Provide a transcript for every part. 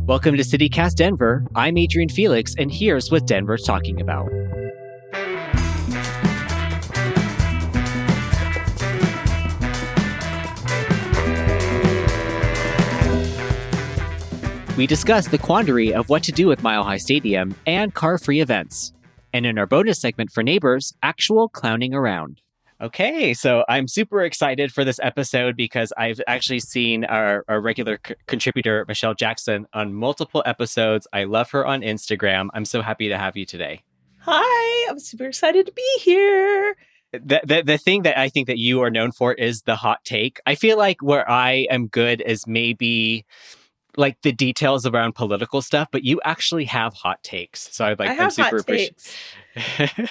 Welcome to CityCast Denver. I'm Adrian Felix, and here's what Denver's talking about. We discuss the quandary of what to do with Mile High Stadium and car-free events. And in our bonus segment for neighbors, actual clowning around. Okay, so I'm super excited for this episode because I've actually seen our regular contributor, Michelle Jackson, on multiple episodes. I love her on Instagram. I'm so happy to have you today. Hi, I'm super excited to be here. The thing that I think that you are known for is the hot take. I feel like where I am good is maybe like the details around political stuff, but you actually have hot takes. So I'm super appreciative.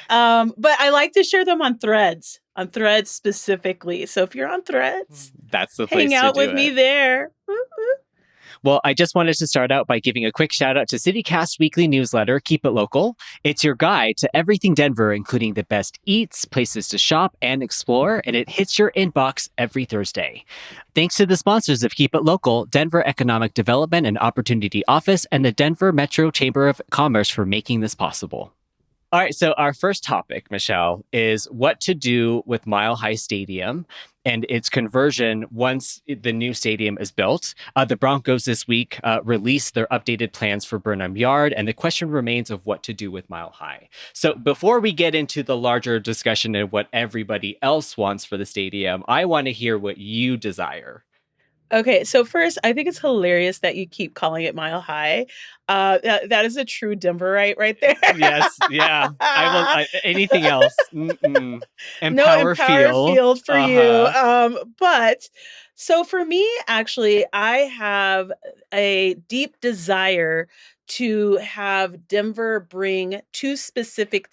But I like to share them on Threads specifically. So if you're on Threads, that's the place hang out with me there. Well, I just wanted to start out by giving a quick shout out to CityCast's weekly newsletter, Keep It Local. It's your guide to everything Denver, including the best eats, places to shop and explore, and it hits your inbox every Thursday. Thanks to the sponsors of Keep It Local, Denver Economic Development and Opportunity Office, and the Denver Metro Chamber of Commerce for making this possible. All right, so our first topic, Michelle, is what to do with Mile High Stadium and its conversion once the new stadium is built. The Broncos this week released their updated plans for Burnham Yard, and the question remains of what to do with Mile High. So before we get into the larger discussion of what everybody else wants for the stadium, I want to hear what you desire. Okay, so first, I think it's hilarious that you keep calling it Mile High. That is a true Denverite right there. Yes, yeah. Anything else? No Empower Field for you. But so for me, actually, I have a deep desire to have Denver bring two specific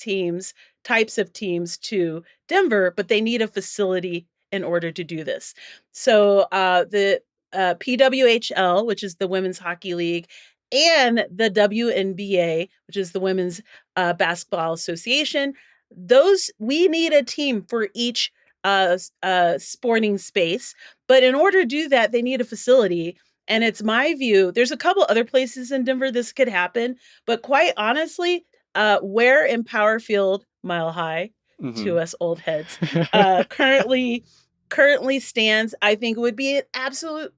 types of teams to Denver, but they need a facility in order to do this. So the PWHL, which is the Women's Hockey League, and the WNBA, which is the Women's Basketball Association, we need a team for each sporting space. But in order to do that, they need a facility. And it's my view, there's a couple other places in Denver this could happen, but quite honestly, where Empower Field, Mile High, to us old heads, currently stands, I think it would be an absolutely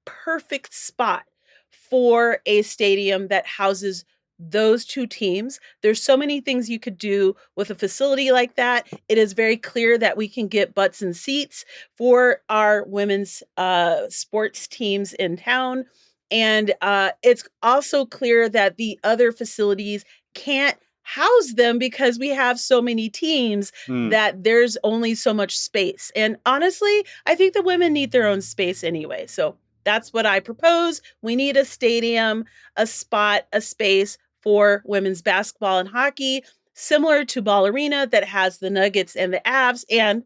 perfect spot for a stadium that houses those two teams. There's so many things you could do with a facility like that. It is very clear that we can get butts and seats for our women's sports teams in town. And it's also clear that the other facilities can't house them because we have so many teams that there's only so much space. And honestly, I think the women need their own space anyway. So that's what I propose. We need a stadium, a spot, a space for women's basketball and hockey, similar to Ball Arena that has the Nuggets and the Avs and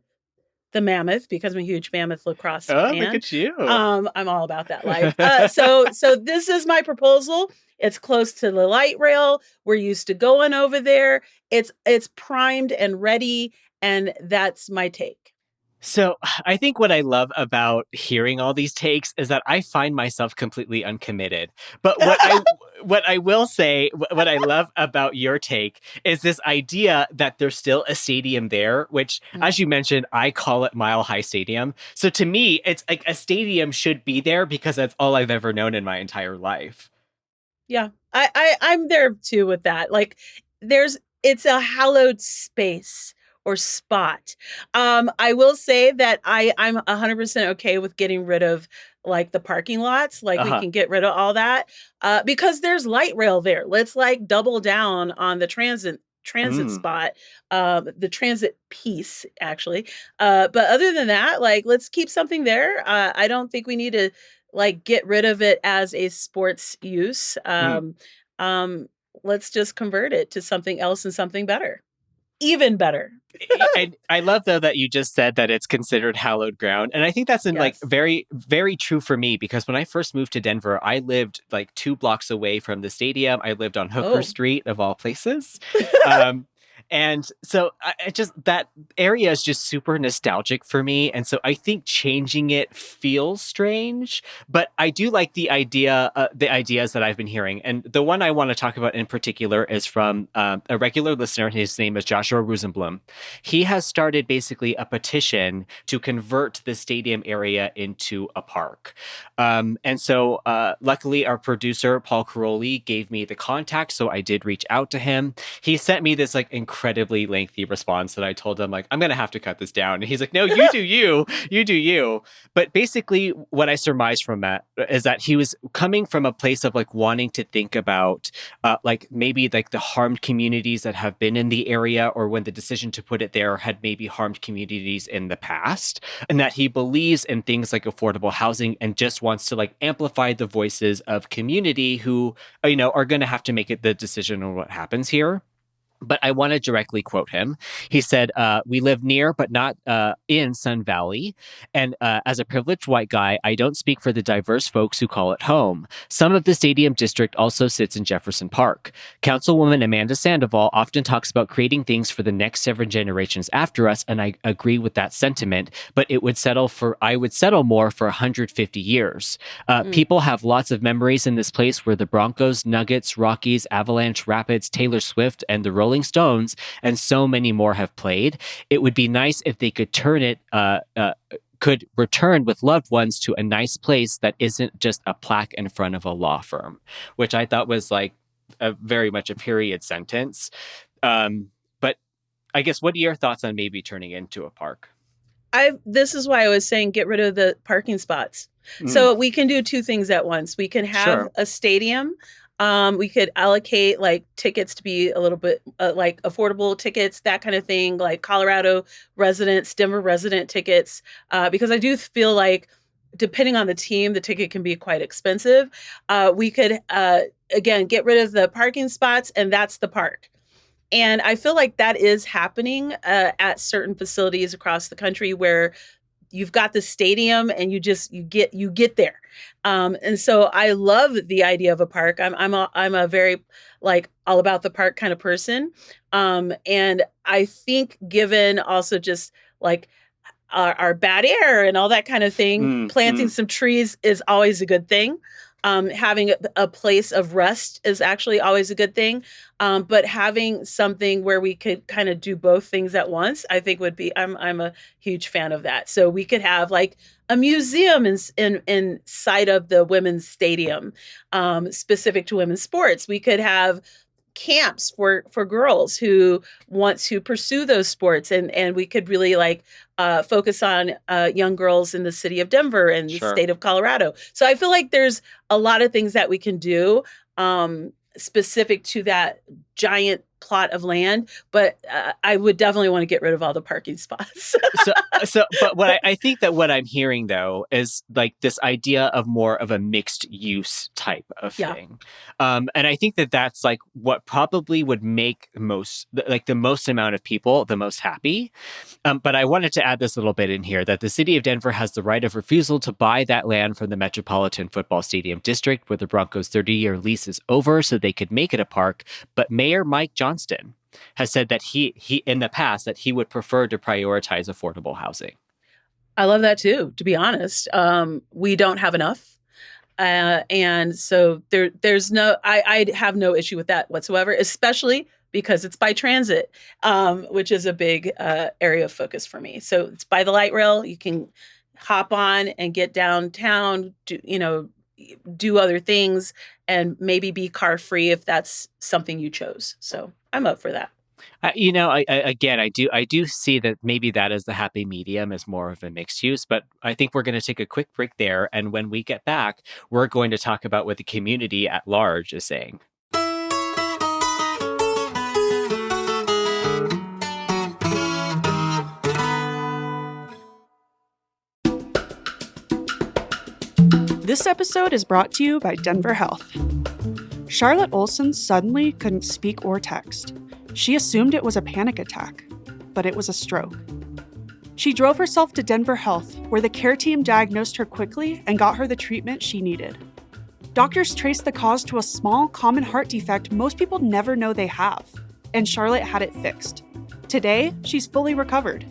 the Mammoth, because I'm a huge Mammoth lacrosse fan. Look at you. I'm all about that life. So this is my proposal. It's close to the light rail. We're used to going over there. It's primed and ready, and that's my take. So I think what I love about hearing all these takes is that I find myself completely uncommitted. But what I will say, what I love about your take is this idea that there's still a stadium there, which, as you mentioned, I call it Mile High Stadium. So to me, it's like a stadium should be there because that's all I've ever known in my entire life. Yeah, I'm there too with that. Like it's a hallowed space or spot. I will say that I'm 100% okay with getting rid of like the parking lots. Like we can get rid of all that because there's light rail there. Let's like double down on the transit spot, the transit piece actually. But other than that, like let's keep something there. I don't think we need to like get rid of it as a sports use. Let's just convert it to something else and something better. Even better. I love, though, that you just said that it's considered hallowed ground. And I think that's like very, very true for me, because when I first moved to Denver, I lived like 2 blocks away from the stadium. I lived on Hooker Street, of all places. And so I just that area is just super nostalgic for me. And so I think changing it feels strange, but I do like the ideas that I've been hearing. And the one I want to talk about in particular is from a regular listener. His name is Joshua Rosenblum. He has started basically a petition to convert the stadium area into a park. And so luckily, our producer, Paul Caroli, gave me the contact. So I did reach out to him. He sent me this like incredibly lengthy response that I told him, like, I'm going to have to cut this down. And he's like, no, you do you, you do you. But basically, what I surmised from that is that he was coming from a place of like wanting to think about like maybe like the harmed communities that have been in the area, or when the decision to put it there had maybe harmed communities in the past, and that he believes in things like affordable housing and just wants to like amplify the voices of community who, are going to have to make it the decision on what happens here. But I want to directly quote him. He said, we live near, but not in Sun Valley. And as a privileged white guy, I don't speak for the diverse folks who call it home. Some of the stadium district also sits in Jefferson Park. Councilwoman Amanda Sandoval often talks about creating things for the next 7 generations after us. And I agree with that sentiment, but I would settle more for 150 years. People have lots of memories in this place where the Broncos, Nuggets, Rockies, Avalanche, Rapids, Taylor Swift, and the Rolling Stones, and so many more have played. It would be nice if they could could return with loved ones to a nice place that isn't just a plaque in front of a law firm, which I thought was like very much a period sentence. But I guess, what are your thoughts on maybe turning into a park? This is why I was saying get rid of the parking spots. So we can do 2 things at once. We can have a stadium. We could allocate like tickets to be a little bit like affordable tickets, that kind of thing, like Colorado residents, Denver resident tickets, because I do feel like depending on the team, the ticket can be quite expensive. We could, again, get rid of the parking spots, and that's the park. And I feel like that is happening at certain facilities across the country where you've got the stadium and you get there. And so I love the idea of a park. I'm a very like all about the park kind of person. And I think given also just like our bad air and all that kind of thing, planting some trees is always a good thing. Having a place of rest is actually always a good thing. But having something where we could kind of do both things at once, I think would be, I'm a huge fan of that. So we could have like a museum inside of the women's stadium, specific to women's sports. We could have camps for girls who want to pursue those sports, and we could really like focus on young girls in the city of Denver and the state of Colorado. So I feel like there's a lot of things that we can do specific to that giant plot of land, but I would definitely want to get rid of all the parking spots. But I think that what I'm hearing though is like this idea of more of a mixed use type of thing. And I think that that's like what probably would make the most amount of people the most happy. But I wanted to add this little bit in here that the city of Denver has the right of refusal to buy that land from the Metropolitan Football Stadium District, where the Broncos' 30-year lease is over, so they could make it a park. But Mayor Mike Johnston has said that he in the past that he would prefer to prioritize affordable housing. I love that too, to be honest. We don't have enough. And so there's I have no issue with that whatsoever, especially because it's by transit, which is a big area of focus for me. So it's by the light rail. You can hop on and get downtown, do other things, and maybe be car free if that's something you chose. So I'm up for that. I do see that maybe that is the happy medium, is more of a mixed use, but I think we're going to take a quick break there. And when we get back, we're going to talk about what the community at large is saying. This episode is brought to you by Denver Health. Charlotte Olson suddenly couldn't speak or text. She assumed it was a panic attack, but it was a stroke. She drove herself to Denver Health, where the care team diagnosed her quickly and got her the treatment she needed. Doctors traced the cause to a small, common heart defect most people never know they have, and Charlotte had it fixed. Today, she's fully recovered.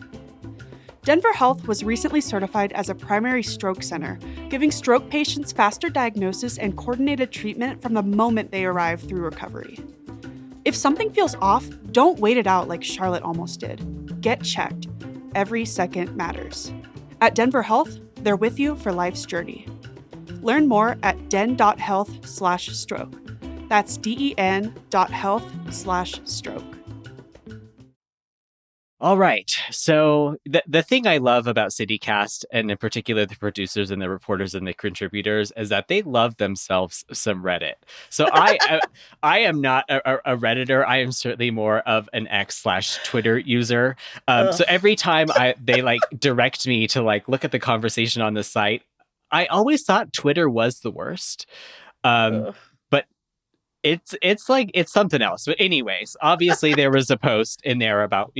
Denver Health was recently certified as a primary stroke center, giving stroke patients faster diagnosis and coordinated treatment from the moment they arrive through recovery. If something feels off, don't wait it out like Charlotte almost did. Get checked. Every second matters. At Denver Health, they're with you for life's journey. Learn more at den.health/stroke. That's den.health/stroke. All right. So the thing I love about CityCast, and in particular the producers and the reporters and the contributors, is that they love themselves some Reddit. So I am not a Redditor. I am certainly more of an X/Twitter user. So every time they like direct me to like look at the conversation on the site, I always thought Twitter was the worst. But it's something else. But anyways, obviously there was a post in there about,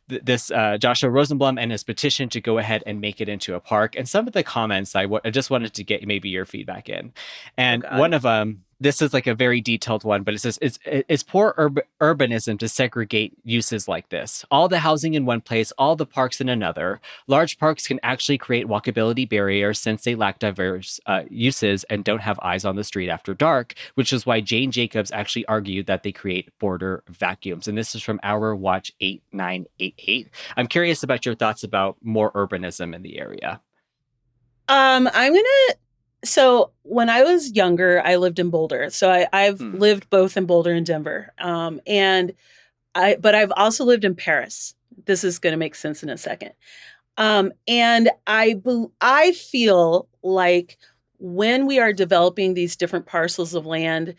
this Joshua Rosenblum and his petition to go ahead and make it into a park. And some of the comments, I just wanted to get maybe your feedback in. And one of them, this is like a very detailed one, but it says, it's poor urbanism to segregate uses like this. All the housing in one place, all the parks in another. Large parks can actually create walkability barriers since they lack diverse uses and don't have eyes on the street after dark, which is why Jane Jacobs actually argued that they create border vacuums. And this is from Our Watch 8988. I'm curious about your thoughts about more urbanism in the area. So when I was younger, I lived in Boulder. So I've lived both in Boulder and Denver. But I've also lived in Paris. This is going to make sense in a second. And I feel like when we are developing these different parcels of land,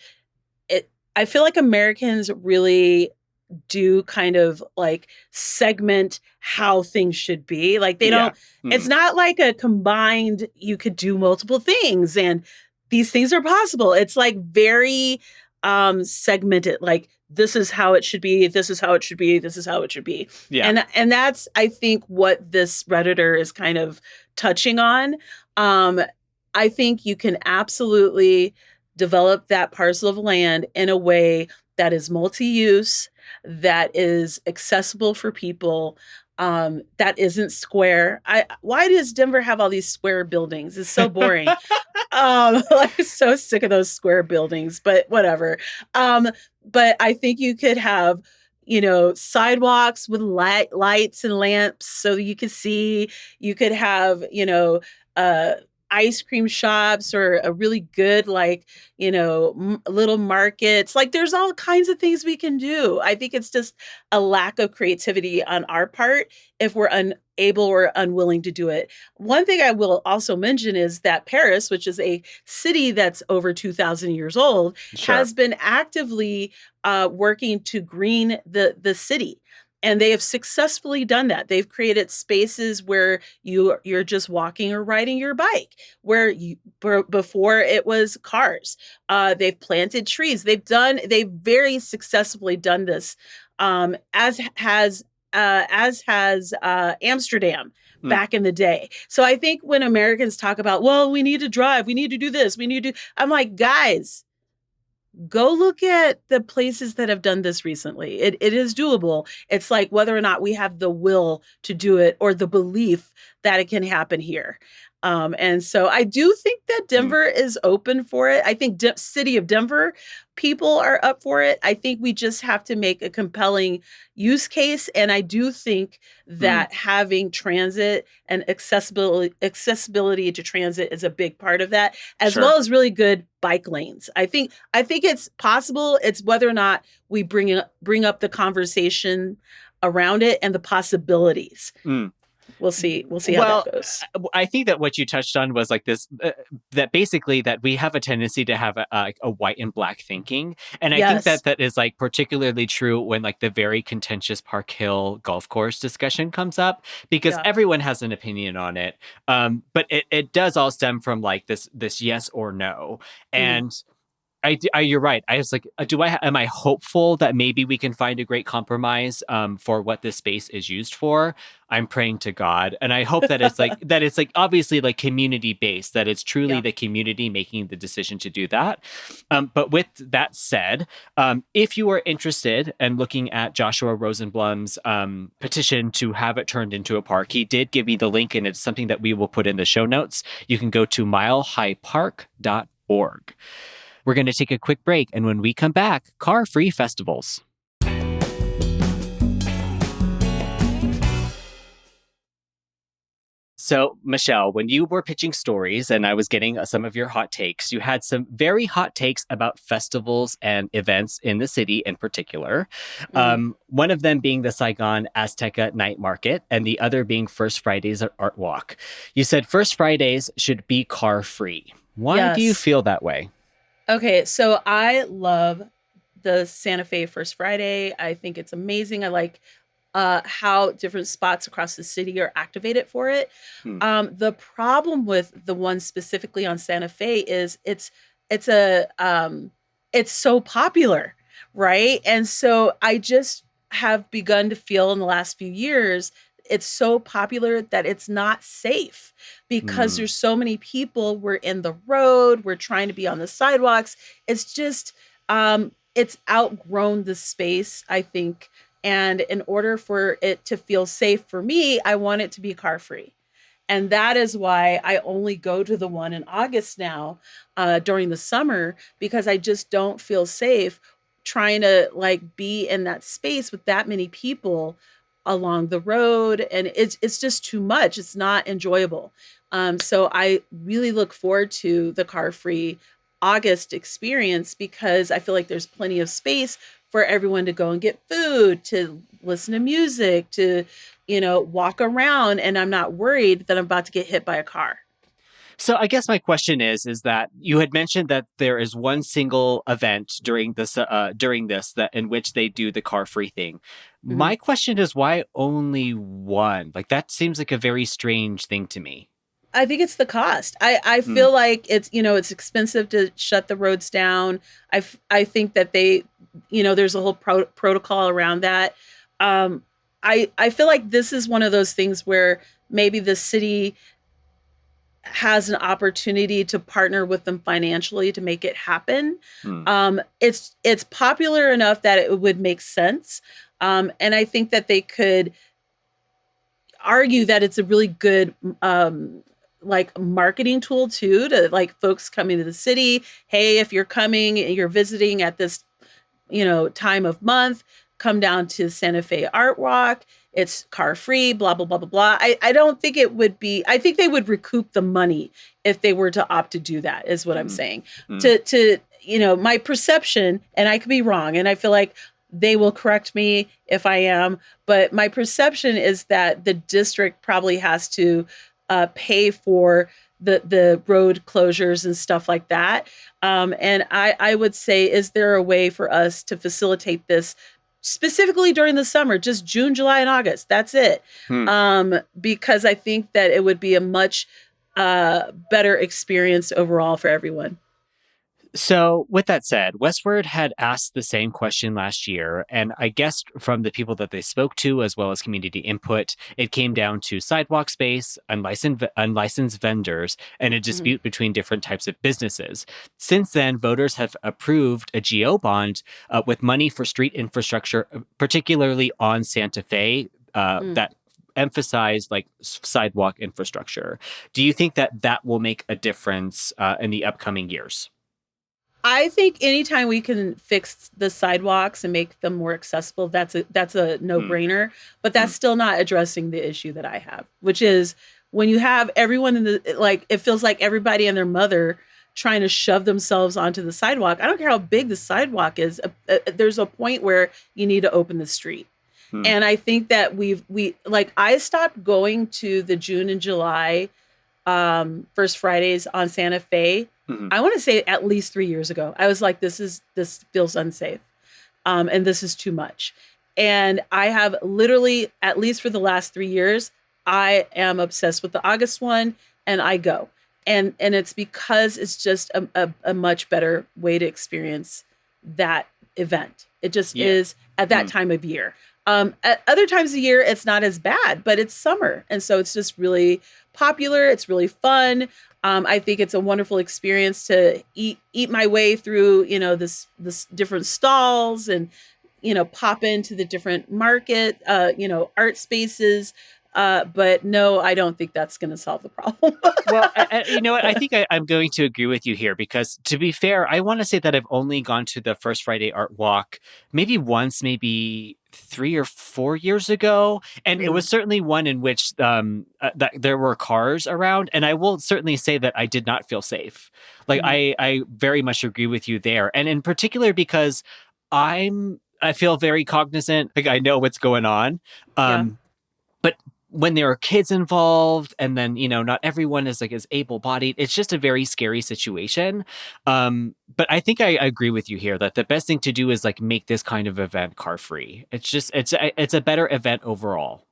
I feel like Americans really do kind of like segment how things should be. Like they don't, it's not like a combined, you could do multiple things and these things are possible. It's like very segmented, like this is how it should be, this is how it should be, this is how it should be. Yeah. And that's, I think, what this Redditor is kind of touching on. I think you can absolutely develop that parcel of land in a way that is multi-use, that is accessible for people, that isn't square. Why does Denver have all these square buildings? It's so boring. I'm so sick of those square buildings, but whatever. But I think you could have, sidewalks with lights and lamps so that you could see. You could have, ice cream shops or a really good, little markets. Like there's all kinds of things we can do. I think it's just a lack of creativity on our part if we're unable or unwilling to do it. One thing I will also mention is that Paris, which is a city that's over 2,000 years old, has been actively working to green the city. And they have successfully done that. They've created spaces where you're just walking or riding your bike, where before it was cars. They've planted trees. They've very successfully done this, as has Amsterdam back in the day. So I think when Americans talk about, well, we need to drive, we need to do this, I'm like, guys, go look at the places that have done this recently. It is doable. It's like whether or not we have the will to do it or the belief that it can happen here. And so I do think that Denver is open for it. I think city of Denver people are up for it. I think we just have to make a compelling use case. And I do think that having transit and accessibility to transit is a big part of that, as well as really good bike lanes. I think it's possible. It's whether or not we bring up the conversation around it and the possibilities. We'll see how that goes. I think that what you touched on was like this, that basically that we have a tendency to have a white and black thinking. And I think that is like particularly true when like the very contentious Park Hill golf course discussion comes up, because everyone has an opinion on it. But it does all stem from like this yes or no. And You're right. I was like, am I hopeful that maybe we can find a great compromise for what this space is used for? I'm praying to God, and I hope that it's like obviously like community based, that it's truly Yeah. the community making the decision to do that. But with that said, if you are interested and looking at Joshua Rosenblum's petition to have it turned into a park, he did give me the link, and it's something that we will put in the show notes. You can go to milehighpark.org. We're going to take a quick break, and when we come back, car-free festivals. So, Michelle, when you were pitching stories and I was getting some of your hot takes, you had some very hot takes about festivals and events in the city in particular. One of them being the Saigon Azteca Night Market and the other being First Fridays at Art Walk. You said First Fridays should be car-free. Why do you Yes. feel that way? Okay, so I love the Santa Fe First Friday. I think it's amazing. I like how different spots across the city are activated for it. The problem with the one specifically on Santa Fe is it's a it's so popular, right? And so I just have begun to feel in the last few years it's so popular that it's not safe because there's so many people. We're in the road, we're trying to be on the sidewalks. It's just it's outgrown the space, I think. And in order for it to feel safe for me, I want it to be car free. And that is why I only go to the one in August now during the summer, because I just don't feel safe trying to like be in that space with that many people along the road. And it's just too much. It's not enjoyable. So I really look forward to the car free August experience because I feel like there's plenty of space for everyone to go and get food, to listen to music, to, walk around. And I'm not worried that I'm about to get hit by a car. So I guess my question is that you had mentioned that there is one single event during this that in which they do the car free thing. Mhm. My question is why only one? Like that seems like a very strange thing to me. I think it's the cost. I feel like it's expensive to shut the roads down. I think that there's a whole protocol around that. I feel like this is one of those things where maybe the city has an opportunity to partner with them financially to make it happen. It's popular enough that it would make sense. And I think that they could argue that it's a really good like marketing tool too, to like folks coming to the city. Hey, if you're coming and you're visiting at this, time of month, come down to Santa Fe Art Walk. It's car free, blah, blah, blah, blah, blah. I don't think it would be, I think they would recoup the money if they were to opt to do that, is what I'm saying. To my perception, and I could be wrong, and I feel like they will correct me if I am, but my perception is that the district probably has to pay for the road closures and stuff like that. And I would say, is there a way for us to facilitate this specifically during the summer, just June, July, and August? That's it. Because I think that it would be a much better experience overall for everyone. So, with that said, Westward had asked the same question last year, and I guess from the people that they spoke to, as well as community input, it came down to sidewalk space, unlicensed vendors, and a dispute between different types of businesses. Since then, voters have approved a GO bond with money for street infrastructure, particularly on Santa Fe, that emphasize like sidewalk infrastructure. Do you think that will make a difference in the upcoming years? I think anytime we can fix the sidewalks and make them more accessible, that's a no-brainer. But that's still not addressing the issue that I have, which is when you have everyone it feels like everybody and their mother trying to shove themselves onto the sidewalk. I don't care how big the sidewalk is. There's a point where you need to open the street. And I think that I stopped going to the June and July First Fridays on Santa Fe. I want to say at least 3 years ago. I was like, this feels unsafe. And this is too much. And I have literally, at least for the last 3 years, I am obsessed with the August one, and I go. And it's because it's just a much better way to experience that event. It just is at that time of year. At other times of year, it's not as bad, but it's summer. And so it's just really popular. It's really fun. I think it's a wonderful experience to eat my way through, this different stalls and, pop into the different market, art spaces. But no, I don't think that's going to solve the problem. Well, you know what? I think I'm going to agree with you here because, to be fair, I want to say that I've only gone to the First Friday Art Walk maybe once, maybe 3 or 4 years ago, and it was certainly one in which that there were cars around, and I will certainly say that I did not feel safe. Like I very much agree with you there, and in particular because I feel very cognizant, like I know what's going on, but when there are kids involved and then, not everyone is like as able-bodied, it's just a very scary situation. But I think I agree with you here that the best thing to do is like make this kind of event car free. It's a better event overall.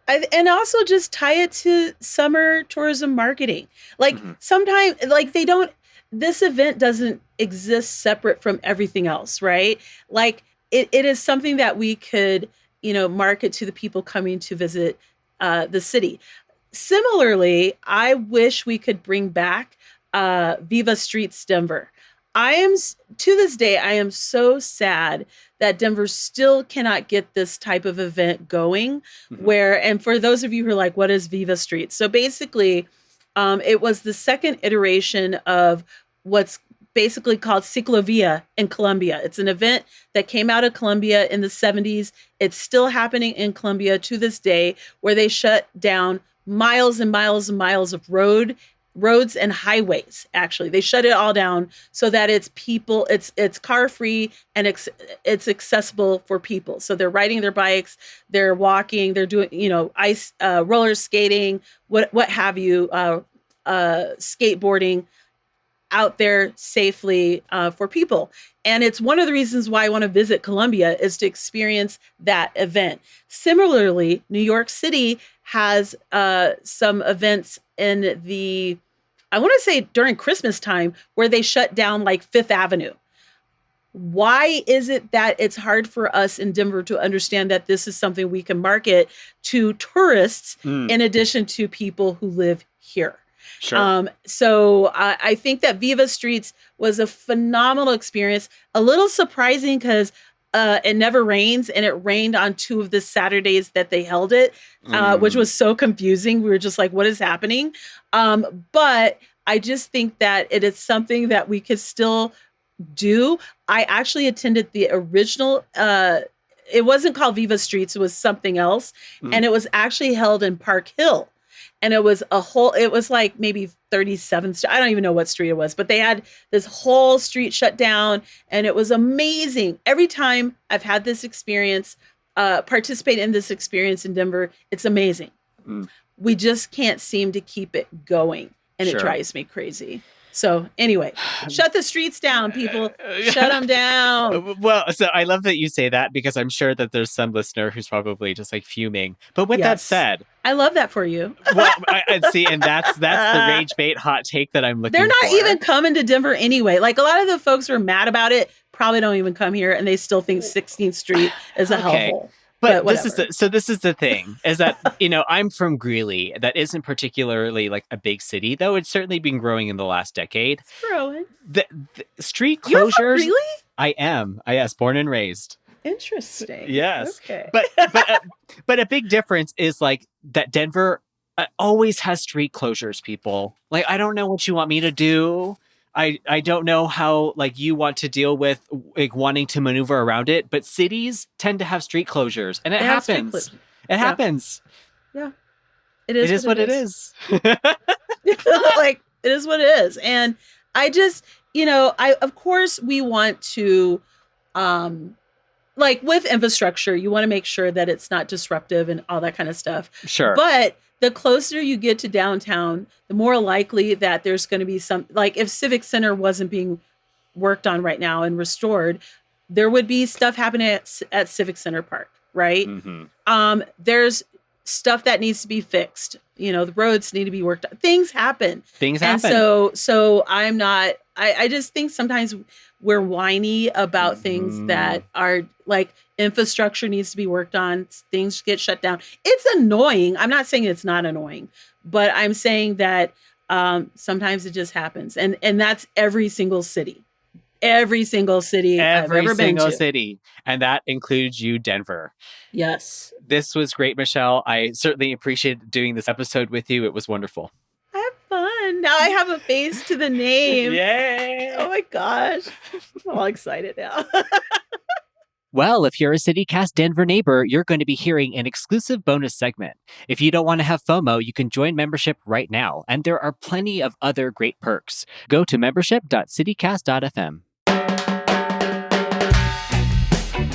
And also just tie it to summer tourism marketing. Like sometimes like this event doesn't exist separate from everything else, right? Like it is something that we could, market to the people coming to visit the city. Similarly, I wish we could bring back Viva Streets Denver. To this day, I am so sad that Denver still cannot get this type of event going and for those of you who are like, what is Viva Streets? So basically, it was the second iteration of what's basically called Ciclovia in Colombia. It's an event that came out of Colombia in the 70s. It's still happening in Colombia to this day, where they shut down miles and miles and miles of roads and highways. Actually, they shut it all down so that it's car free and it's accessible for people. So they're riding their bikes, they're walking, they're doing, ice, roller skating, what have you, skateboarding out there safely for people. And it's one of the reasons why I want to visit Colombia is to experience that event. Similarly, New York City has some events in I want to say during Christmas time, where they shut down like Fifth Avenue. Why is it that it's hard for us in Denver to understand that this is something we can market to tourists in addition to people who live here? Sure. So I think that Viva Streets was a phenomenal experience. A little surprising because it never rains, and it rained on 2 of the Saturdays that they held it, which was so confusing. We were just like, what is happening? But I just think that it is something that we could still do. I actually attended the original, it wasn't called Viva Streets, it was something else. And it was actually held in Park Hill. And it was like maybe 37th. I don't even know what street it was, but they had this whole street shut down, and it was amazing. Every time I've had this experience, participate in this experience in Denver, it's amazing. We just can't seem to keep it going, and it drives me crazy. So anyway, shut the streets down, people. Shut them down. Well, so I love that you say that, because I'm sure that there's some listener who's probably just like fuming. But with that said, I love that for you. Well, I see, and that's the rage bait hot take that I'm looking for. They're not even coming to Denver anyway. Like, a lot of the folks who are mad about it probably don't even come here, and they still think 16th Street is a hellhole. But this is the thing, is that, I'm from Greeley. That isn't particularly like a big city, though it's certainly been growing in the last decade. It's growing. The street closures. You're from Greeley? I am. Yes, born and raised. Interesting. Yes. Okay. But a big difference is like that Denver always has street closures, people. Like, I don't know what you want me to do. I don't know how like you want to deal with like wanting to maneuver around it, but cities tend to have street closures, and it happens. It happens. Yeah. It is what it is. Like, it is what it is. And I just, of course we want to, like with infrastructure, you want to make sure that it's not disruptive and all that kind of stuff. Sure. But the closer you get to downtown, the more likely that there's going to be some, like if Civic Center wasn't being worked on right now and restored, there would be stuff happening at Civic Center Park, right? There's stuff that needs to be fixed. The roads need to be worked on. Things happen. Things And happen. so I'm not, I just think sometimes we're whiny about things that are like infrastructure needs to be worked on. Things get shut down. It's annoying. I'm not saying it's not annoying, but I'm saying that sometimes it just happens. And that's every single city. Every single city I've ever been to. City. And that includes you, Denver. Yes. This was great, Michelle. I certainly appreciated doing this episode with you. It was wonderful. I have fun. Now I have a face to the name. Yay! Oh my gosh. I'm all excited now. Well, if you're a CityCast Denver neighbor, you're going to be hearing an exclusive bonus segment. If you don't want to have FOMO, you can join membership right now, and there are plenty of other great perks. Go to membership.citycast.fm.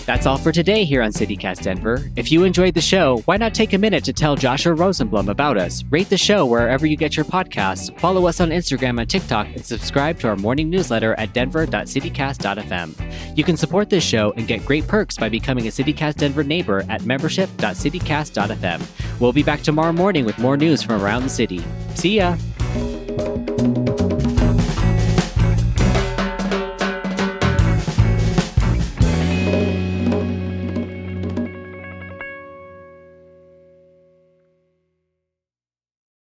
That's all for today here on CityCast Denver. If you enjoyed the show, why not take a minute to tell Joshua Rosenblum about us? Rate the show wherever you get your podcasts, follow us on Instagram and TikTok, and subscribe to our morning newsletter at denver.citycast.fm. You can support this show and get great perks by becoming a CityCast Denver neighbor at membership.citycast.fm. We'll be back tomorrow morning with more news from around the city. See ya!